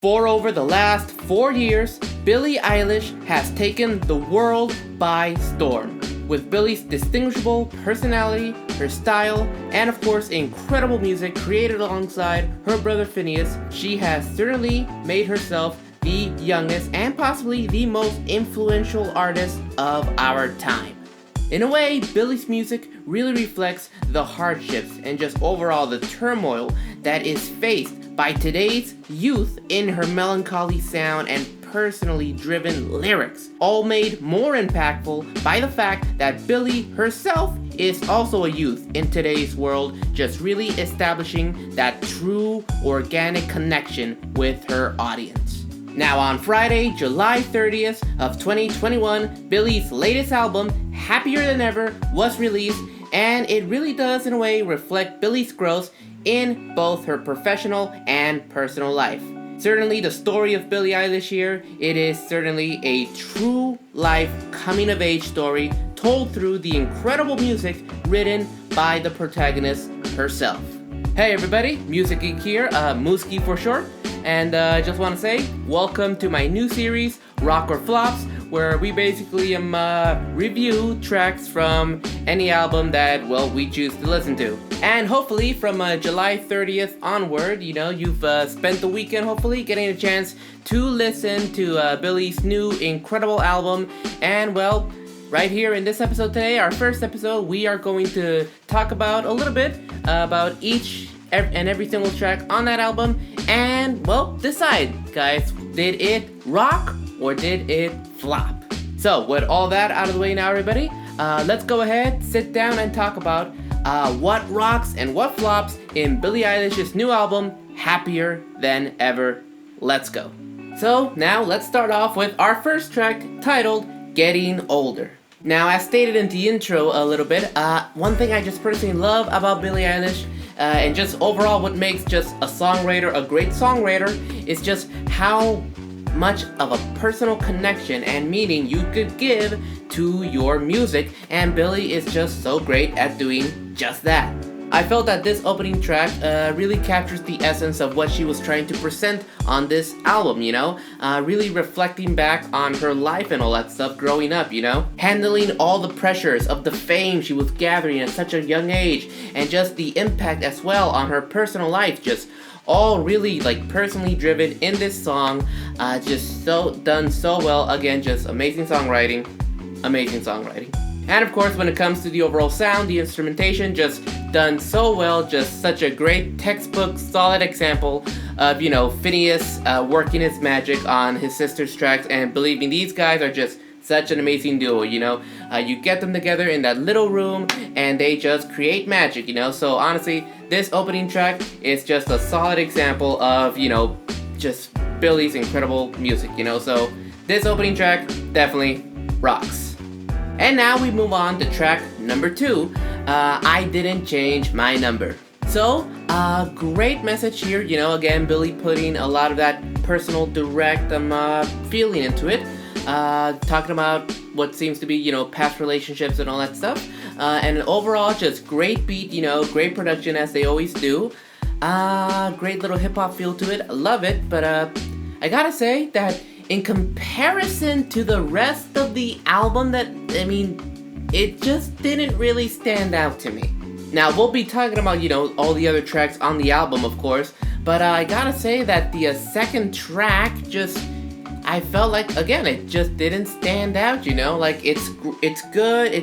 For over the last 4 years, Billie Eilish has taken the world by storm. With Billie's distinguishable personality, her style, and of course incredible music created alongside her brother Phineas, she has certainly made herself the youngest and possibly the most influential artist of our time. In a way, Billie's music really reflects the hardships and just overall the turmoil that is faced by today's youth in her melancholy sound and personally driven lyrics, all made more impactful by the fact that Billie herself is also a youth in today's world, just really establishing that true organic connection with her audience. Now on Friday, July 30th of 2021, Billie's latest album, Happier Than Ever, was released, and it really does in a way reflect Billie's growth in both her professional and personal life. Certainly the story of Billie Eilish here, it is certainly a true life coming of age story told through the incredible music written by the protagonist herself. Hey everybody, Music Geek here, Mooski for short, and I just want to say welcome to my new series, Rock or Flops, where we basically review tracks from any album that, well, we choose to listen to. And hopefully from July 30th onward, you've spent the weekend hopefully getting a chance to listen to Billie's new incredible album. And well, right here in this episode today, our first episode, we are going to talk about a little bit about each and every single track on that album. And well, decide, guys, did it rock or did it flop? So with all that out of the way now, everybody, let's go ahead, sit down and talk about what rocks and what flops in Billie Eilish's new album, Happier Than Ever. Let's go. So now let's start off with our first track titled Getting Older. Now, as stated in the intro a little bit, one thing I just personally love about Billie Eilish and just overall what makes just a songwriter a great songwriter is just how much of a personal connection and meaning you could give to your music, and Billie is just so great at doing just that. I felt that this opening track really captures the essence of what she was trying to present on this album, really reflecting back on her life and all that stuff growing up, handling all the pressures of the fame she was gathering at such a young age, and just the impact as well on her personal life, just all really personally driven in this song, just so done so well. Again, just amazing songwriting. And of course, when it comes to the overall sound, the instrumentation just done so well, just such a great textbook, solid example of, Phineas working his magic on his sister's tracks, and believe me, these guys are just such an amazing duo, you get them together in that little room and they just create magic, so honestly, this opening track is just a solid example of, just Billie's incredible music, so this opening track definitely rocks. And now we move on to track number 2, I Didn't Change My Number. So, great message here, again, Billie putting a lot of that personal, direct feeling into it. Talking about what seems to be, past relationships and all that stuff. And overall, just great beat, great production as they always do. Great little hip-hop feel to it. Love it. But I gotta say that in comparison to the rest of the album, it just didn't really stand out to me. Now, we'll be talking about, all the other tracks on the album, of course. But I gotta say that the second track I felt like, again, it just didn't stand out, it's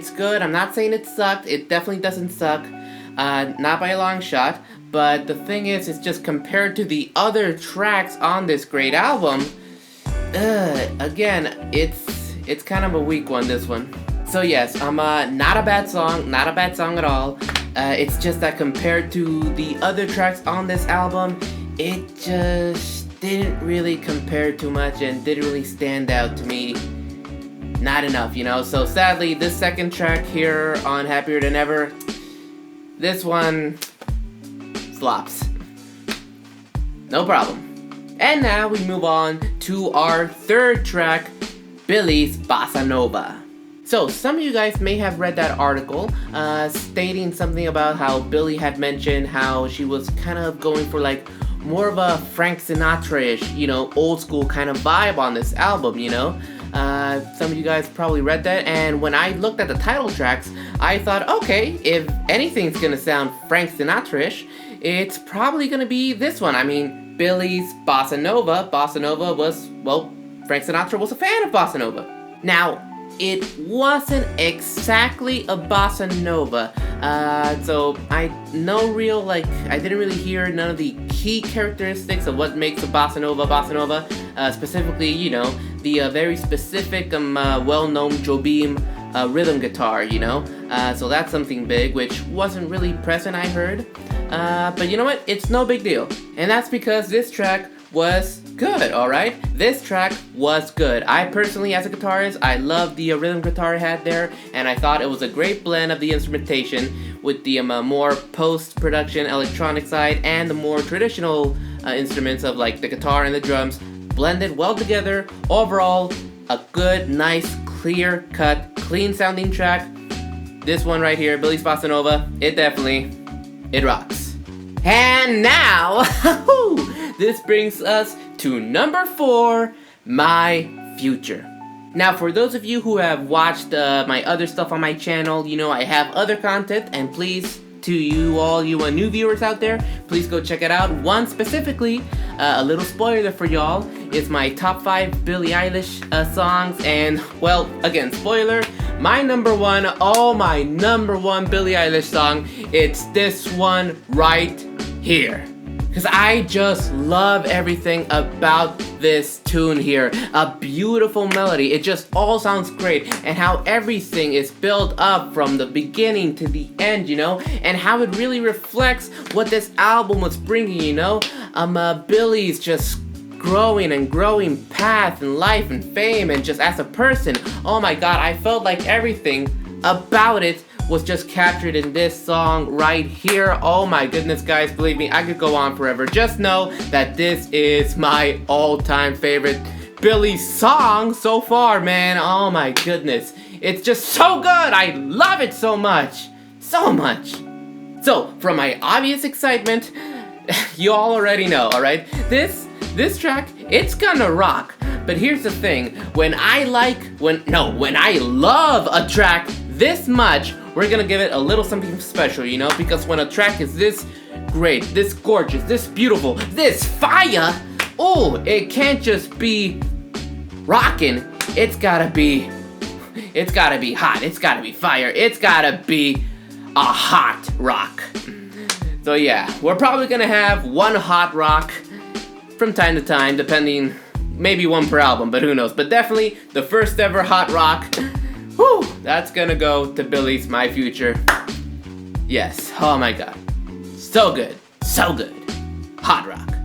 good, I'm not saying it sucked, it definitely doesn't suck, not by a long shot, but the thing is, it's just compared to the other tracks on this great album, again, it's kind of a weak one, this one. So yes, not a bad song at all, it's just that compared to the other tracks on this album, it just didn't really compare too much and didn't really stand out to me. Not enough, so sadly this second track here on Happier Than Ever, this one flops. No problem. And now we move on to our third track, Billie's Bossa Nova. So some of you guys may have read that article stating something about how Billie had mentioned how she was kind of going for more of a Frank Sinatra-ish, old school kind of vibe on this album, Some of you guys probably read that, and when I looked at the title tracks, I thought, okay, if anything's gonna sound Frank Sinatra-ish, it's probably gonna be this one. I mean, Billie's Bossa Nova. Bossa Nova was, well, Frank Sinatra was a fan of Bossa Nova. Now, it wasn't exactly a Bossa Nova, so I didn't really hear none of the key characteristics of what makes a Bossa Nova, specifically, the very specific, well-known Jobim rhythm guitar, so that's something big, which wasn't really present, I heard, but you know what, it's no big deal, and that's because this track was good, alright? This track was good. I personally, as a guitarist, I love the rhythm guitar it had there, and I thought it was a great blend of the instrumentation with the more post-production electronic side and the more traditional instruments of like the guitar and the drums blended well together. Overall, a good, nice, clear-cut, clean-sounding track. This one right here, Billie's Bossa Nova, it rocks. And now, this brings us to number 4, My Future. Now, for those of you who have watched my other stuff on my channel, I have other content, and please, to you all, you new viewers out there, please go check it out. One specifically, a little spoiler for y'all, is my top 5 Billie Eilish songs, and, well, again, spoiler, my number 1 Billie Eilish song, it's this one right here. Because I just love everything about this tune here. A beautiful melody. It just all sounds great. And how everything is built up from the beginning to the end, And how it really reflects what this album was bringing, Billie's just growing path in life and fame and just as a person. Oh my god, I felt like everything about it was just captured in this song right here. Oh my goodness, guys, believe me, I could go on forever. Just know that this is my all-time favorite Billie song so far, man. Oh my goodness. It's just so good. I love it so much. So much. So, from my obvious excitement, you all already know, alright? This track, it's gonna rock. But here's the thing, when I love a track this much, we're gonna give it a little something special, because when a track is this great, this gorgeous, this beautiful, this fire, it can't just be rockin', it's gotta be hot, it's gotta be fire, it's gotta be a hot rock. So yeah, we're probably gonna have one hot rock from time to time, depending, maybe one per album, but who knows, but definitely the first ever hot rock. Whew, that's gonna go to Billie's My Future. Yes, oh my god. So good, so good. Hot rock.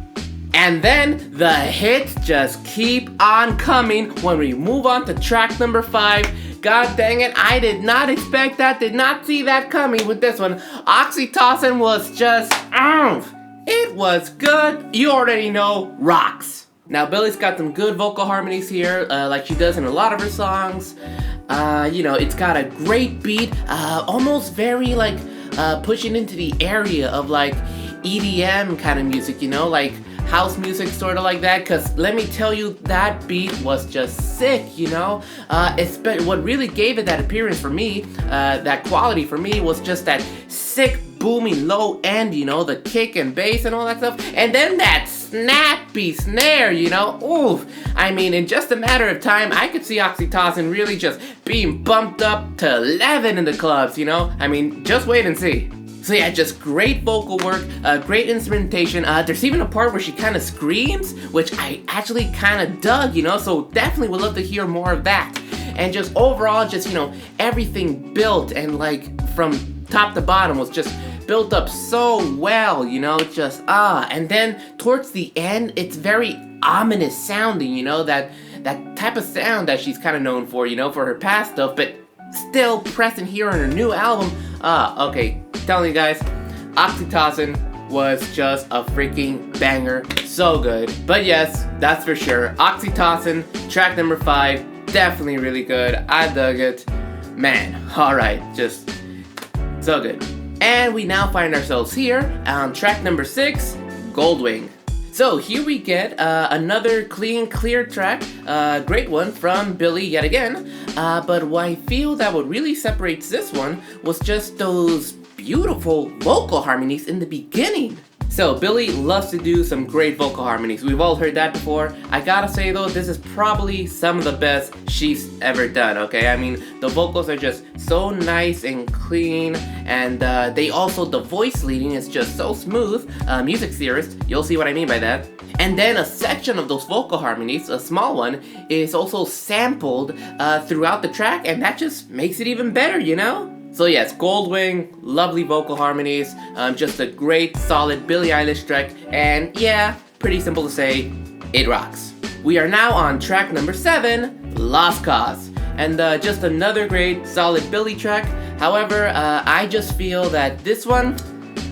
And then the hits just keep on coming when we move on to track number 5. God dang it, I did not expect that, did not see that coming with this one. Oxytocin was just, it was good. You already know, rocks. Now, Billie's got some good vocal harmonies here, like she does in a lot of her songs. It's got a great beat, almost very, pushing into the area of, EDM kind of music, like house music, sort of like that, because let me tell you, that beat was just sick, what really gave it that appearance for me, that quality for me, was just that sick, booming low end, the kick and bass and all that stuff, and then that snappy snare, oof. I mean, in just a matter of time, I could see Oxytocin really just being bumped up to 11 in the clubs, I mean, just wait and see. So yeah, just great vocal work, great instrumentation. There's even a part where she kind of screams, which I actually kind of dug, so definitely would love to hear more of that. And just overall, just, everything built and from top to bottom was just built up so well, and then towards the end, it's very ominous sounding, that type of sound that she's kind of known for, for her past stuff, but still present here on her new album. Okay, telling you guys, Oxytocin was just a freaking banger, so good. But yes, that's for sure, Oxytocin, track number 5, definitely really good, I dug it, man, alright, just so good. And we now find ourselves here on track number 6, Goldwing. So here we get another clean, clear track, great one from Billie yet again. But what I feel that what really separates this one was just those beautiful vocal harmonies in the beginning. So Billie loves to do some great vocal harmonies. We've all heard that before. I gotta say though, this is probably some of the best she's ever done, okay? I mean, the vocals are just so nice and clean, and the voice leading is just so smooth. Music theorist, you'll see what I mean by that. And then a section of those vocal harmonies, a small one, is also sampled throughout the track, and that just makes it even better, you know? So yes, Goldwing, lovely vocal harmonies, just a great, solid Billie Eilish track, and yeah, pretty simple to say, it rocks. We are now on track number 7, Lost Cause, and just another great, solid Billie track. However, I just feel that this one,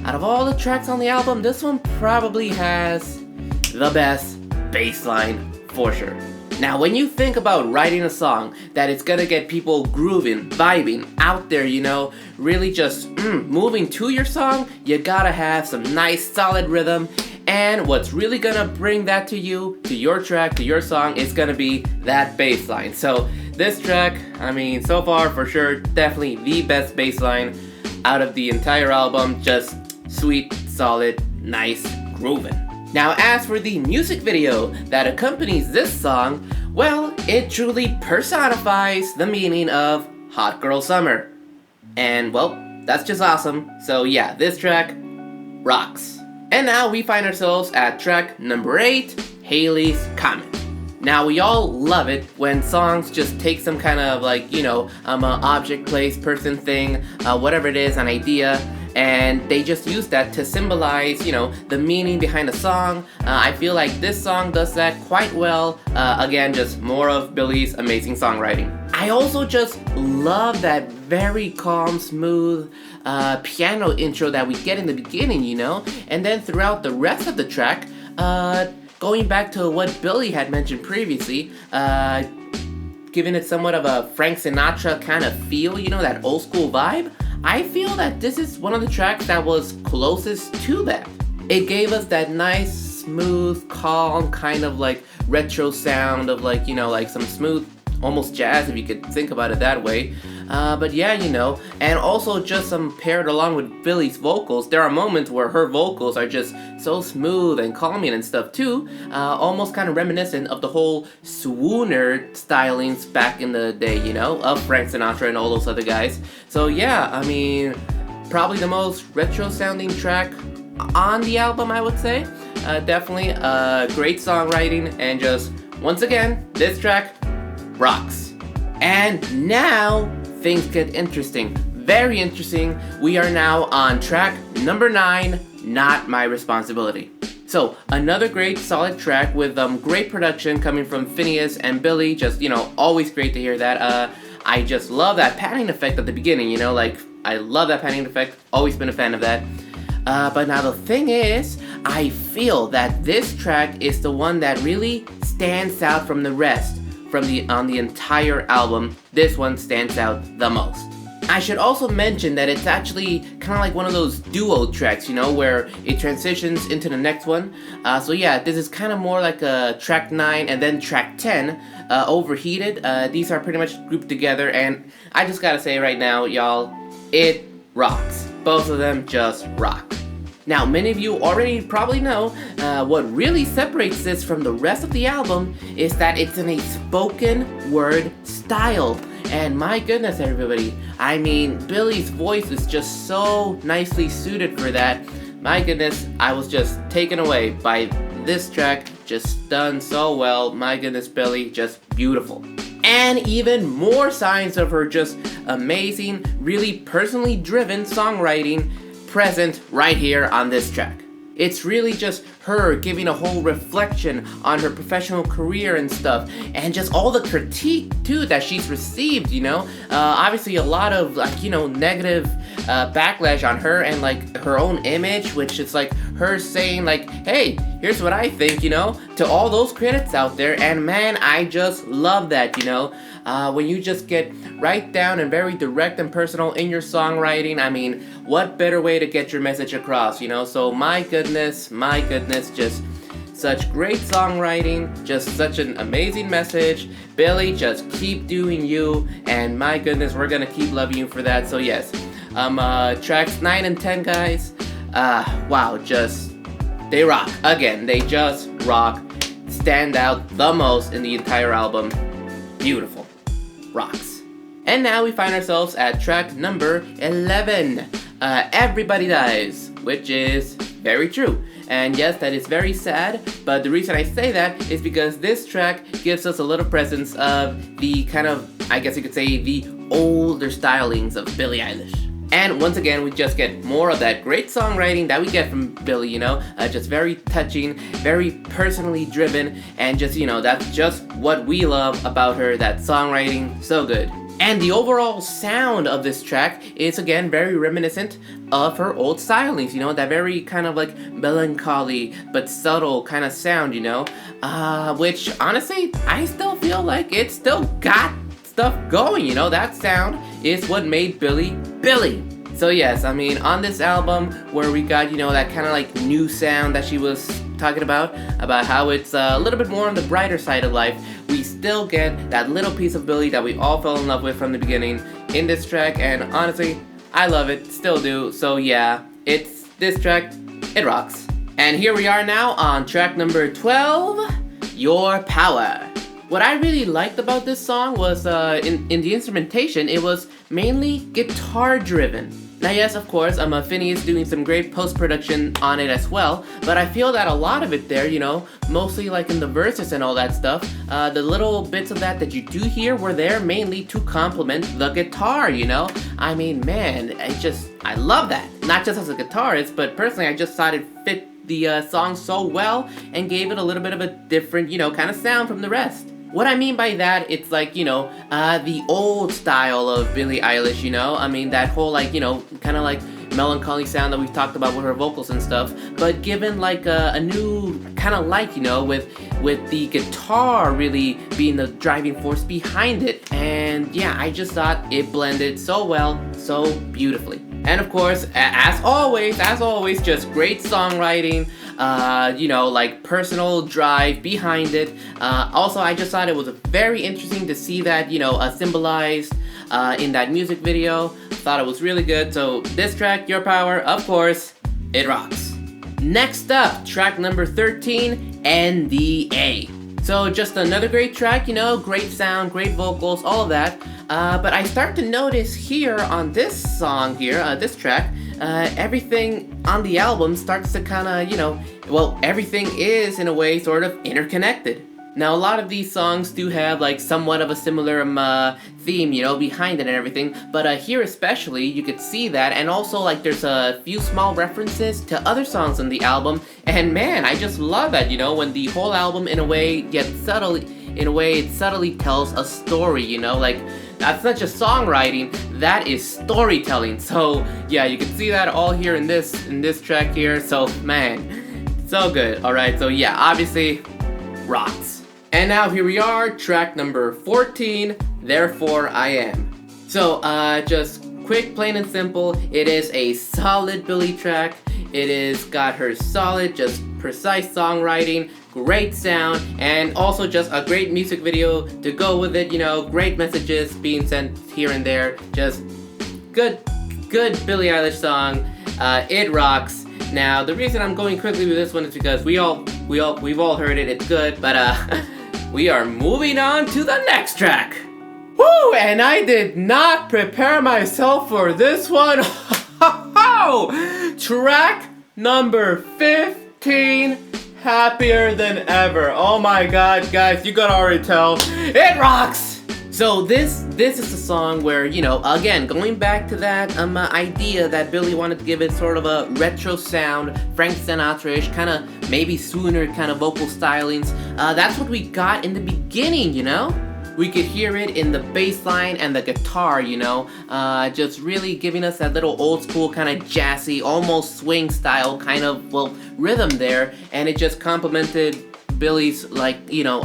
out of all the tracks on the album, this one probably has the best bass line for sure. Now, when you think about writing a song that it's gonna get people grooving, vibing, out there, you know, really just moving to your song, you gotta have some nice solid rhythm, and what's really gonna bring that to you, to your track, to your song, is gonna be that bass line. So this track, I mean, so far for sure, definitely the best bass line out of the entire album, just sweet, solid, nice, grooving. Now, as for the music video that accompanies this song, well, it truly personifies the meaning of Hot Girl Summer. And, well, that's just awesome. So yeah, this track rocks. And now we find ourselves at track number 8, Haley's Comet. Now, we all love it when songs just take some kind of like, you know, object, place, person, thing, whatever it is, an idea, and they just use that to symbolize, you know, the meaning behind the song. I feel like this song does that quite well. Again, just more of Billie's amazing songwriting. I also just love that very calm, smooth piano intro that we get in the beginning, you know? And then throughout the rest of the track, going back to what Billie had mentioned previously, giving it somewhat of a Frank Sinatra kind of feel, you know, that old school vibe, I feel that this is one of the tracks that was closest to that. It gave us that nice, smooth, calm, kind of like retro sound of like, you know, like some smooth, almost jazz if you could think about it that way. But yeah, you know, and also just some paired along with Billie's vocals, there are moments where her vocals are just so smooth and calming and stuff too, almost kind of reminiscent of the whole swooner stylings back in the day, you know, of Frank Sinatra and all those other guys. So yeah, I mean, probably the most retro sounding track on the album, I would say. Definitely great songwriting, and just, once again, this track rocks. And now things get interesting, very interesting. We are now on track number 9, Not My Responsibility. So another great solid track with great production coming from Phineas and Billie. Just, you know, always great to hear that. I just love that panning effect at the beginning, you know, like I love that panning effect, always been a fan of that. But now the thing is, I feel that this track is the one that really stands out from the rest. On the entire album, this one stands out the most. I should also mention that it's actually kind of like one of those duo tracks, you know, where it transitions into the next one. So yeah, this is kind of more like a track 9 and then track 10, Overheated. These are pretty much grouped together, and I just gotta say right now, y'all, it rocks. Both of them just rock. Now, many of you already probably know what really separates this from the rest of the album is that it's in a spoken word style. And my goodness, everybody, I mean, Billie's voice is just so nicely suited for that. My goodness, I was just taken away by this track, just done so well. My goodness, Billie, just beautiful. And even more signs of her just amazing, really personally driven songwriting present right here on this track. It's really just her giving a whole reflection on her professional career and stuff, and just all the critique too that she's received, you know. Obviously a lot of like, you know, negative backlash on her and like her own image, which is like her saying like, hey, here's what I think, you know, to all those critics out there. And man, I just love that, you know. When you just get right down and very direct and personal in your songwriting, I mean, what better way to get your message across, you know? So my goodness, just such great songwriting, just such an amazing message. Billie, just keep doing you, and my goodness, we're gonna keep loving you for that. So yes, tracks 9 and 10, guys. Wow, just they rock. Again, they just rock. Stand out the most in the entire album. Beautiful. Rocks. And now we find ourselves at track number 11. Everybody Dies, which is very true. And yes, that is very sad, but the reason I say that is because this track gives us a little presence of the kind of, I guess you could say, the older stylings of Billie Eilish. And once again, we just get more of that great songwriting that we get from Billie, you know, just very touching, very personally driven, and just, you know, that's just what we love about her, that songwriting, so good. And the overall sound of this track is again very reminiscent of her old stylings, you know, that very kind of like melancholy but subtle kind of sound, you know, which honestly, I still feel like it still got stuff going, you know, that sound is what made Billie, Billie. So yes, I mean, on this album where we got, you know, that kind of like new sound that she was talking about how it's a little bit more on the brighter side of life, we still get that little piece of Billie that we all fell in love with from the beginning in this track, and honestly, I love it, still do. So yeah, it's this track, it rocks. And here we are now on track number 12, Your Power. What I really liked about this song was in the instrumentation, it was mainly guitar driven. Now yes, of course, Phineas doing some great post-production on it as well, but I feel that a lot of it there, you know, mostly like in the verses and all that stuff, the little bits of that you do hear were there mainly to complement the guitar, you know? I mean, man, I love that. Not just as a guitarist, but personally I just thought it fit the song so well and gave it a little bit of a different, you know, kind of sound from the rest. What I mean by that, it's like, you know, the old style of Billie Eilish, you know? I mean, that whole, like, you know, kind of like melancholy sound that we've talked about with her vocals and stuff, but given like a new kind of light, you know, with the guitar really being the driving force behind it. And yeah, I just thought it blended so well, so beautifully. And of course, as always, just great songwriting, you know, like personal drive behind it. Also, I just thought it was very interesting to see that, you know, symbolized in that music video. Thought it was really good. So this track, Your Power, of course, it rocks. Next up, track number 13, NDA. So just another great track, you know, great sound, great vocals, all of that. But I start to notice here on this song here, this track, everything on the album starts to kind of, you know, well, everything is in a way sort of interconnected. Now, a lot of these songs do have like somewhat of a similar theme, you know, behind it and everything, but here especially, you could see that, and also like there's a few small references to other songs on the album, and man, I just love that, you know, when the whole album in a way, yet subtly, it subtly tells a story, you know, like, that's not just songwriting, that is storytelling. So yeah, you can see that all here in this track here, so man, so good. Alright, so yeah, obviously, rocks. And now here we are, track number 14, Therefore I Am. So, just quick, plain and simple, it is a solid Billie track. It is got her solid, just precise songwriting, great sound, and also just a great music video to go with it, you know, great messages being sent here and there, just good Billie Eilish song, it rocks. Now, the reason I'm going quickly with this one is because we've all heard it, it's good, but we are moving on to the next track. Woo! And I did not prepare myself for this one. Track number 15, Happier Than Ever. Oh my god, guys, you can already tell, it rocks! So this is the song where, you know, again, going back to that idea that Billie wanted to give it sort of a retro sound, Frank Sinatra-ish, kind of maybe swooner kind of vocal stylings. That's what we got in the beginning, you know? We could hear it in the bass line and the guitar, you know, just really giving us that little old school kind of jazzy, almost swing style kind of, well, rhythm there, and it just complemented Billie's, like, you know,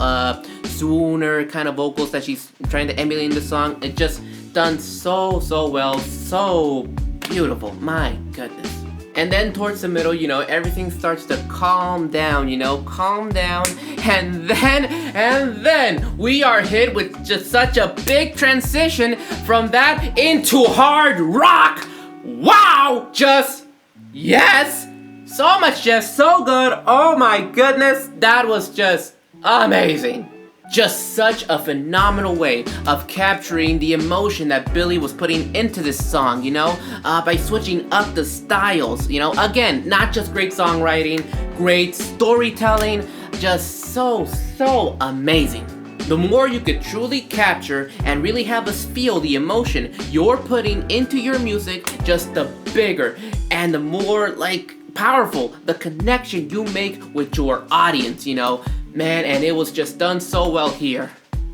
swooner kind of vocals that she's trying to emulate in the song. It just done so well, so beautiful, my goodness. And then towards the middle, you know, everything starts to calm down, you know, calm down. And then we are hit with just such a big transition from that into hard rock. Wow, just yes. So much, just so good. Oh my goodness, that was just amazing. Just such a phenomenal way of capturing the emotion that Billie was putting into this song, you know, by switching up the styles, you know, again, not just great songwriting, great storytelling, just so amazing. The more you could truly capture and really have us feel the emotion you're putting into your music, just the bigger and the more, like, powerful the connection you make with your audience, you know. Man, and it was just done so well here.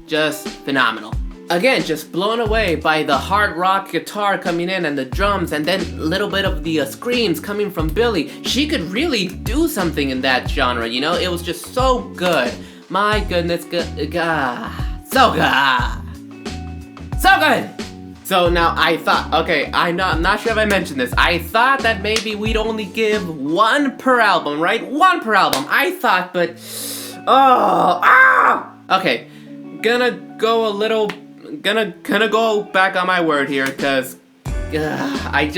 Just phenomenal. Again, just blown away by the hard rock guitar coming in and the drums and then a little bit of the screams coming from Billie. She could really do something in that genre, you know? It was just so good. My goodness, so good. So good! So now I thought, okay, I'm not sure if I mentioned this. I thought that maybe we'd only give one per album, right? One per album. I thought, but... Okay, gonna go back on my word here, cause I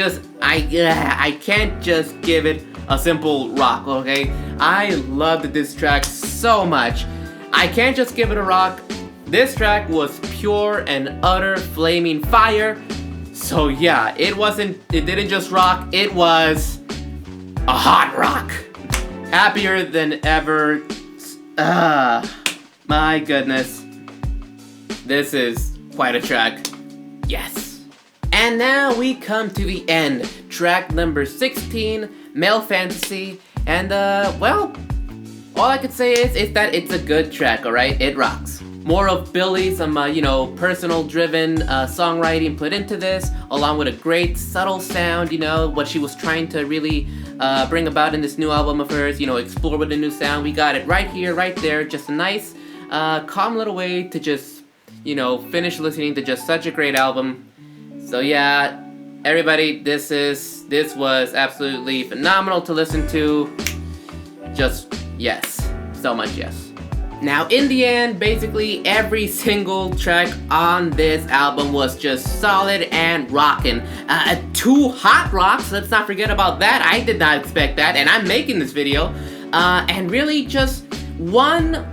can't just give it a simple rock, okay? I loved this track so much. I can't just give it a rock. This track was pure and utter flaming fire. So yeah, it didn't just rock, it was a hot rock. Happier than ever. My goodness. This is quite a track. Yes. And now we come to the end. Track number 16, Male Fantasy. And well, all I could say is that it's a good track, alright? It rocks. More of Billie's, you know, personal driven songwriting put into this, along with a great subtle sound, you know, what she was trying to really bring about in this new album of hers, you know, explore with a new sound. We got it right here, right there, just a nice, calm little way to just, you know, finish listening to just such a great album. So yeah, everybody, this was absolutely phenomenal to listen to. Just, yes, so much yes. Now, in the end, basically every single track on this album was just solid and rockin'. 2 hot rocks, let's not forget about that. I did not expect that, and I'm making this video. And really just one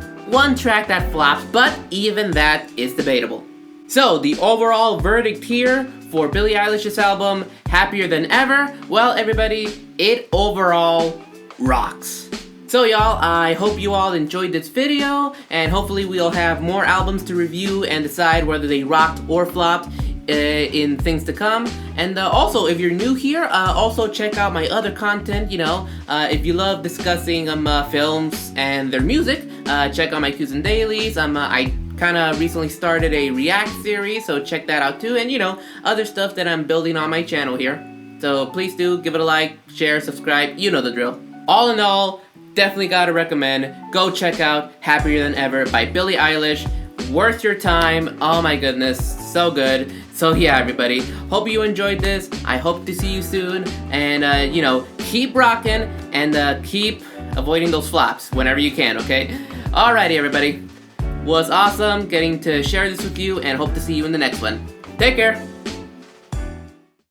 track that flops, but even that is debatable. So, the overall verdict here for Billie Eilish's album, Happier Than Ever, well, everybody, it overall rocks. So y'all, I hope you all enjoyed this video, and hopefully we'll have more albums to review and decide whether they rocked or flopped in things to come. And also, if you're new here, also check out my other content, you know. If you love discussing films and their music, check out my Q's and Dailies. I kind of recently started a React series, so check that out too. And, you know, other stuff that I'm building on my channel here. So please do give it a like, share, subscribe, you know the drill. All in all, definitely gotta recommend, go check out Happier Than Ever by Billie Eilish. Worth your time, oh my goodness, so good. So yeah, everybody, hope you enjoyed this. I hope to see you soon, and you know, keep rocking, and keep avoiding those flops whenever you can, okay? Alrighty, everybody, was awesome getting to share this with you, and hope to see you in the next one. Take care!